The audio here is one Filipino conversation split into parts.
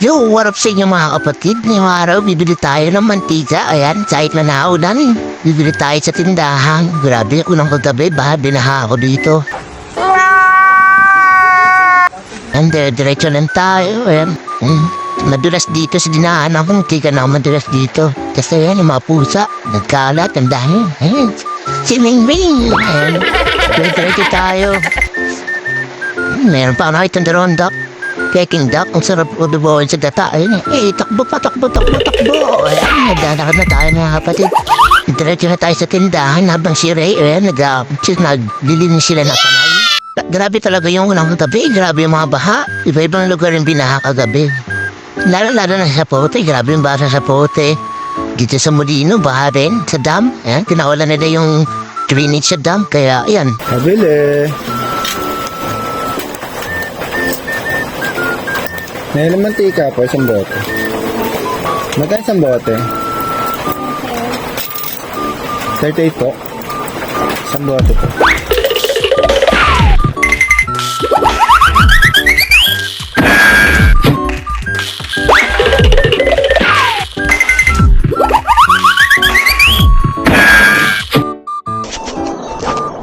Yo, what up sa inyo mga kapatid? Ngayong araw, bibili tayo ng mantika. Ayan, kahit na naulan, bibili tayo sa tindahan. Grabe, ako nang kagabi, baha binaha ako dito. And diretso lang tayo. Ayan, madulas dito sa dinaan ako. Hindi ka na madulas dito. Kasi ayan, yung mga pusa, nagkalat, ang dami. Ayan, si Ming Ming. Ayan, diretso tayo. Meron pa ako nakita ng rondak. Peking duck, ang sarap o dubuhin sa data. Ayun takbo pa, takbo. Ayan, nagdalakad na tayo mga kapatid. Diretso na tayo sa tindahan habang si Ray, ayan, naglilinis sila ng kanal. Grabe talaga yung unang gabi, grabe yung mga baha. Iba-ibang lugar yung binaha kagabi. Lalo na sa Pote, grabe yung baha sa Pote. Dito sa Molino, baha rin, sa dam. Ayan, kinawalan nila yung drainage sa dam, kaya ayan. Kabili. May ilang mantika po, isang bote. Magkano isang bote? 38 po. Isang bote po.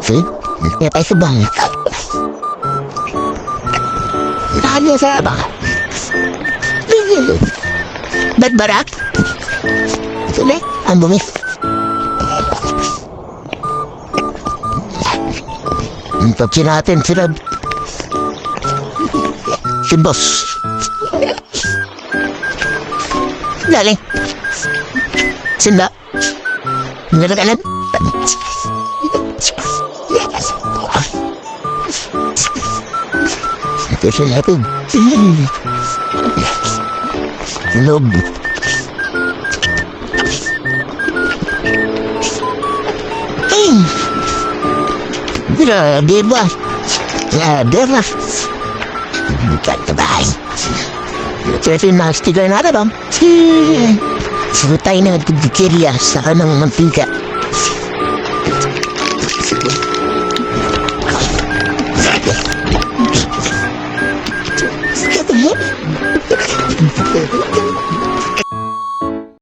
See? Kaya tayo sa bangit. Nakanya sa baka. Ba't barak? Sulit, ang bumi. Tapsi natin sila. Si boss. Daling. Sila. Nagagalan. Ito sila ito. Loob. Grabe ba? Grabe ba? Bukan ka ba? Ito yung nastigay na ba? Sige tayo na nagkikirya sa kanang mantika.